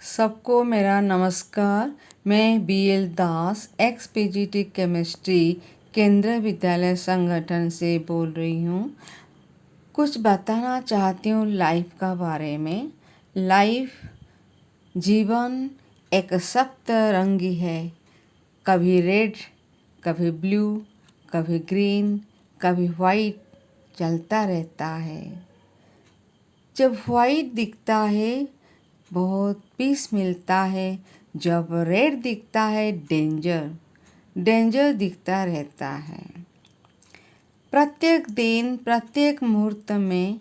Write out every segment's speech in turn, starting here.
सबको मेरा नमस्कार। मैं BL दास XPGT केमिस्ट्री केंद्रीय विद्यालय संगठन से बोल रही हूँ। कुछ बताना चाहती हूँ लाइफ का बारे में। लाइफ जीवन एक सप्तरंगी है, कभी रेड, कभी ब्लू, कभी ग्रीन, कभी वाइट चलता रहता है। जब वाइट दिखता है बहुत पीस मिलता है, जब रेड दिखता है डेंजर दिखता रहता है। प्रत्येक दिन प्रत्येक मुहूर्त में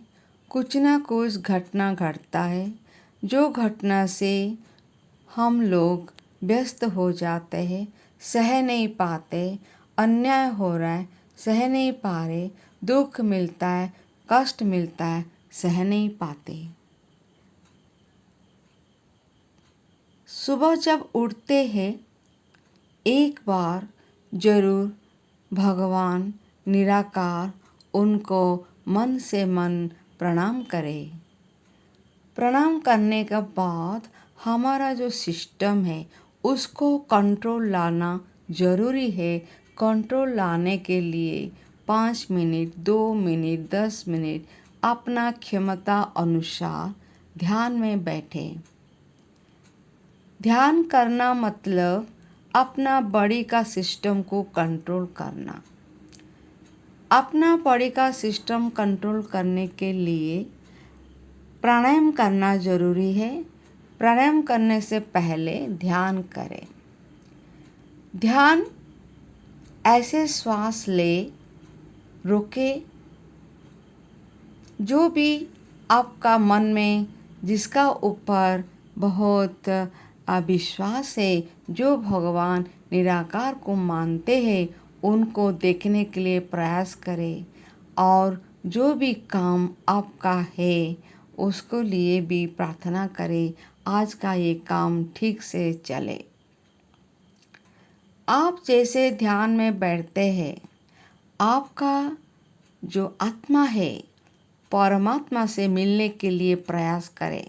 कुछ ना कुछ घटना घटता है, जो घटना से हम लोग व्यस्त हो जाते हैं, सह नहीं पाते। अन्याय हो रहा है, सह नहीं पा रहे, दुख मिलता है, कष्ट मिलता है, सह नहीं पाते। सुबह जब उठते हैं एक बार जरूर भगवान निराकार उनको मन से मन प्रणाम करें। प्रणाम करने के बाद हमारा जो सिस्टम है उसको कंट्रोल लाना ज़रूरी है। कंट्रोल लाने के लिए 5 मिनट, 2 मिनट, 10 मिनट अपना क्षमता अनुसार ध्यान में बैठें। ध्यान करना मतलब अपना बॉडी का सिस्टम को कंट्रोल करना। अपना बॉडी का सिस्टम कंट्रोल करने के लिए प्राणायाम करना ज़रूरी है। प्राणायाम करने से पहले ध्यान करें। ध्यान ऐसे श्वास ले, रोके, जो भी आपका मन में जिसका ऊपर बहुत विश्वास है, जो भगवान निराकार को मानते हैं, उनको देखने के लिए प्रयास करें और जो भी काम आपका है उसको लिए भी प्रार्थना करें, आज का ये काम ठीक से चले। आप जैसे ध्यान में बैठते हैं, आपका जो आत्मा है परमात्मा से मिलने के लिए प्रयास करें।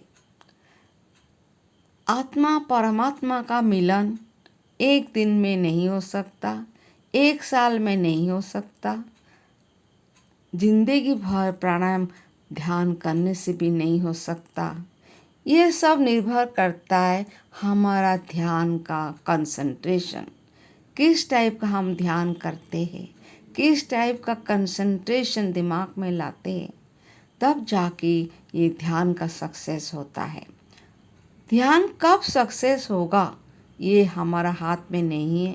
आत्मा परमात्मा का मिलन एक दिन में नहीं हो सकता, एक साल में नहीं हो सकता, जिंदगी भर प्राणायाम ध्यान करने से भी नहीं हो सकता। ये सब निर्भर करता है हमारा ध्यान का कंसंट्रेशन, किस टाइप का हम ध्यान करते हैं, किस टाइप का कंसंट्रेशन दिमाग में लाते हैं, तब जाके ये ध्यान का सक्सेस होता है। ध्यान कब सक्सेस होगा ये हमारा हाथ में नहीं है,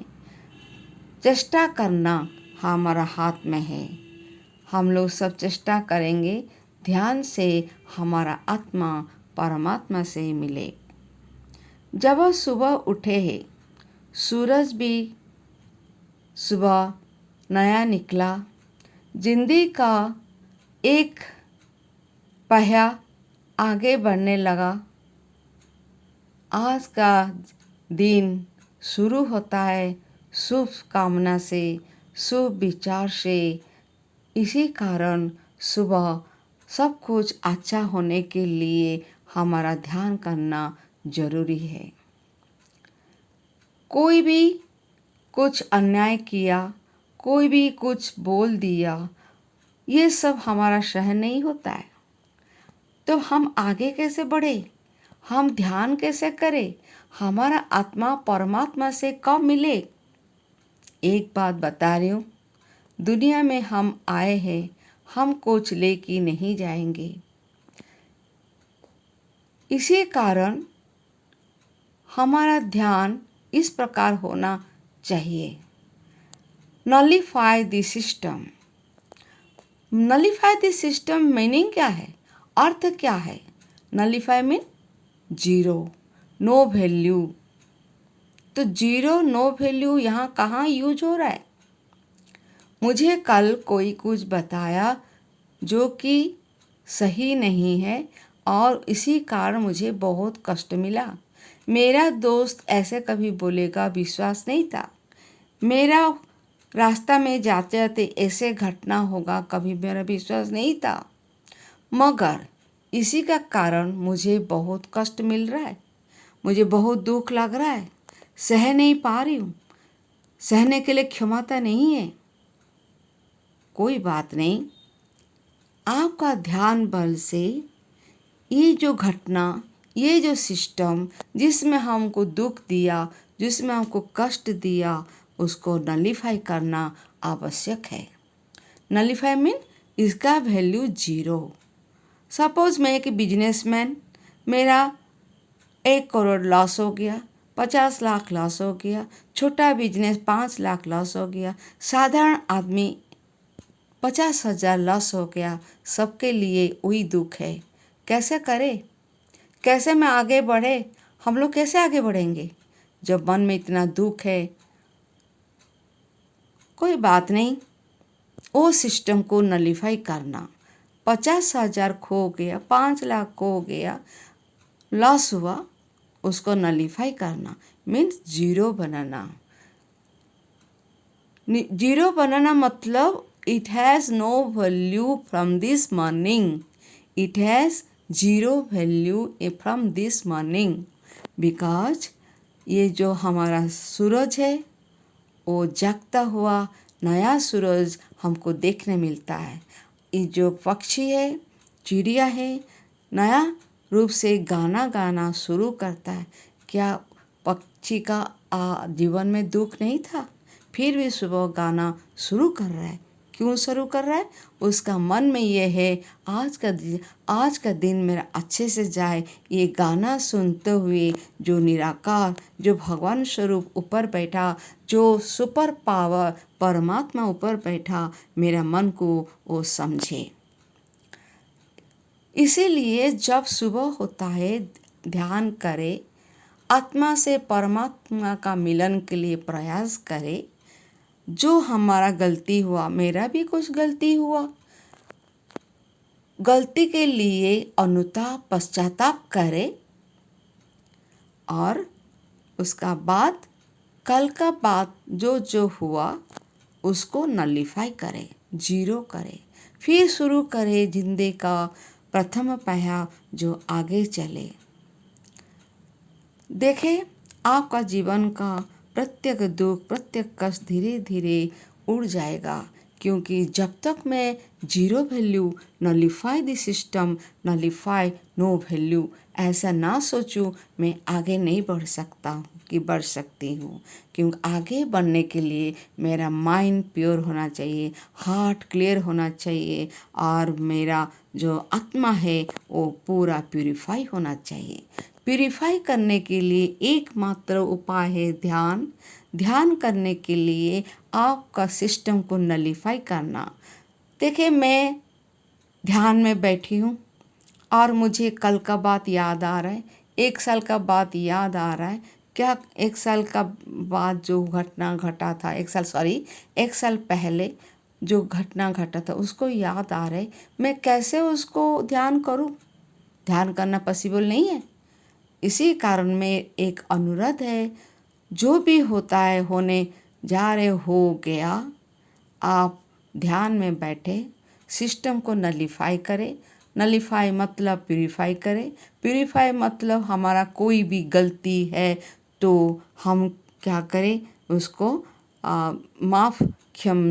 चेष्टा करना हमारा हाथ में है। हम लोग सब चेष्टा करेंगे ध्यान से हमारा आत्मा परमात्मा से मिले। जब वह सुबह उठे हैं, सूरज भी सुबह नया निकला, जिंदगी का एक पहिया आगे बढ़ने लगा। आज का दिन शुरू होता है शुभ कामना से, शुभ विचार से। इसी कारण सुबह सब कुछ अच्छा होने के लिए हमारा ध्यान करना जरूरी है। कोई भी कुछ अन्याय किया, कोई भी कुछ बोल दिया, ये सब हमारा सहन नहीं होता है, तो हम आगे कैसे बढ़े, हम ध्यान कैसे करें, हमारा आत्मा परमात्मा से कब मिले। एक बात बता रही हूँ, दुनिया में हम आए हैं, हम कुछ लेके नहीं जाएंगे। इसी कारण हमारा ध्यान इस प्रकार होना चाहिए। Nullify the system. Nullify the system meaning क्या है, अर्थ क्या है? Nullify mean zero, no value. तो जीरो, नो वैल्यू यहाँ कहाँ यूज हो रहा है? मुझे कल कोई कुछ बताया जो कि सही नहीं है और इसी कारण मुझे बहुत कष्ट मिला। मेरा दोस्त ऐसे कभी बोलेगा विश्वास नहीं था। मेरा रास्ता में जाते जाते ऐसे घटना होगा कभी मेरा विश्वास नहीं था, मगर इसी का कारण मुझे बहुत कष्ट मिल रहा है। मुझे बहुत दुख लग रहा है, सह नहीं पा रही हूँ, सहने के लिए क्षमता नहीं है। कोई बात नहीं, आपका ध्यान बल से ये जो घटना, ये जो सिस्टम जिसमें हमको दुख दिया, जिसमें हमको कष्ट दिया, उसको नलीफाई करना आवश्यक है। नलीफाई मीन इसका वैल्यू 0। सपोज मैं एक बिजनेसमैन, मेरा 1 करोड़ लॉस हो गया, 50 लाख लॉस हो गया, छोटा बिजनेस 5 लाख लॉस हो गया, साधारण आदमी 50,000 लॉस हो गया। सबके लिए वही दुख है। कैसे करे, कैसे मैं आगे बढ़े? हम लोग कैसे आगे बढ़ेंगे जब मन में इतना दुख है? कोई बात नहीं, वो सिस्टम को नलीफाई करना। 50,000 खो गया, 5 लाख खो गया, लॉस हुआ, उसको नलीफाई करना मीन्स 0 बनाना। 0 बनाना मतलब it has no value from this morning, it has 0 value from this morning, because ये जो हमारा सूरज है वो जगता हुआ नया सूरज हमको देखने मिलता है। ये जो पक्षी है, चिड़िया है, नया रूप से गाना गाना शुरू करता है। क्या पक्षी का जीवन में दुख नहीं था? फिर भी सुबह गाना शुरू कर रहा है। क्यों शुरू कर रहा है? उसका मन में ये है आज का दिन मेरा अच्छे से जाए। ये गाना सुनते हुए जो निराकार, जो भगवान स्वरूप ऊपर बैठा, जो सुपर पावर परमात्मा ऊपर बैठा, मेरा मन को वो समझे। इसीलिए जब सुबह होता है ध्यान करे, आत्मा से परमात्मा का मिलन के लिए प्रयास करे। जो हमारा गलती हुआ, मेरा भी कुछ गलती हुआ, गलती के लिए अनुताप पश्चाताप करे और उसका बाद कल का बात जो जो हुआ उसको नलीफाई करे, 0 करे, फिर शुरू करे जिंदगी का प्रथम पाया जो आगे चले। देखे आपका जीवन का प्रत्येक दुख, प्रत्येक कष्ट धीरे धीरे उड़ जाएगा, क्योंकि जब तक मैं 0 value, nullify the system, nullify no value ऐसा ना सोचूं, मैं आगे नहीं बढ़ सकता हूँ कि बढ़ सकती हूँ। क्योंकि आगे बढ़ने के लिए मेरा माइंड प्योर होना चाहिए, हार्ट क्लियर होना चाहिए और मेरा जो आत्मा है वो पूरा प्यूरिफाई होना चाहिए। प्यूरिफाई करने के लिए एकमात्र उपाय है ध्यान। ध्यान करने के लिए आपका सिस्टम को नलीफाई करना। देखिए, मैं ध्यान में बैठी हूँ और मुझे कल का बात याद आ रहा है, 1 साल का बात याद आ रहा है। क्या 1 साल का बाद जो घटना घटा था, 1 साल पहले जो घटना घटा था उसको याद आ रहा है। मैं कैसे उसको ध्यान करूँ? ध्यान करना पॉसिबल नहीं है। इसी कारण में एक अनुरोध है, जो भी होता है होने जा रहे हो गया, आप ध्यान में बैठे, सिस्टम को नलीफाई करें। नलीफाई मतलब प्यूरिफाई करें। प्यूरिफाई मतलब हमारा कोई भी गलती है तो हम क्या करें, उसको माफ़ क्षम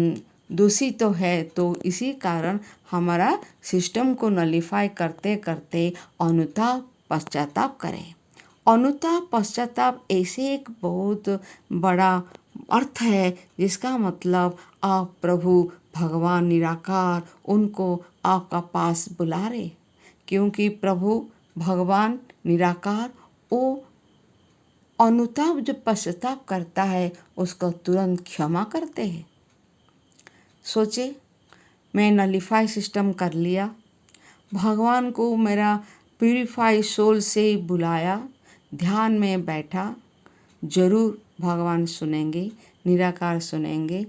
दोषी तो है, तो इसी कारण हमारा सिस्टम को नलीफाई करते करते अनुताप पश्चाताप करें। अनुताप पश्चाताप ऐसे एक बहुत बड़ा अर्थ है जिसका मतलब आप प्रभु भगवान निराकार उनको आपका पास बुला रहे, क्योंकि प्रभु भगवान निराकार वो अनुताप जो पश्चाताप करता है उसको तुरंत क्षमा करते हैं। सोचे, मैं नलीफाई सिस्टम कर लिया, भगवान को मेरा प्यूरिफाई सोल से बुलाया, ध्यान में बैठा, जरूर भगवान सुनेंगे, निराकार सुनेंगे,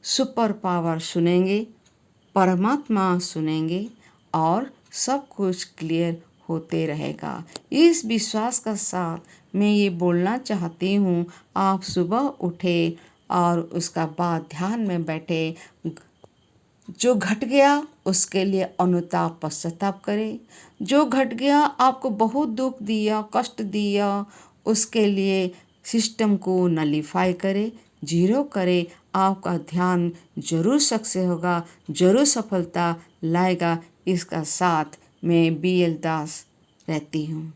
सुपर पावर सुनेंगे, परमात्मा सुनेंगे और सब कुछ क्लियर होते रहेगा। इस विश्वास के साथ मैं ये बोलना चाहती हूँ, आप सुबह उठे और उसका बाद ध्यान में बैठे, जो घट गया उसके लिए अनुताप पश्चाताप करें। जो घट गया, आपको बहुत दुख दिया, कष्ट दिया, उसके लिए सिस्टम को नलीफाई करे, जीरो करे। आपका ध्यान जरूर सक्सेस होगा, जरूर सफलता लाएगा। इसका साथ मैं BL दास रहती हूँ।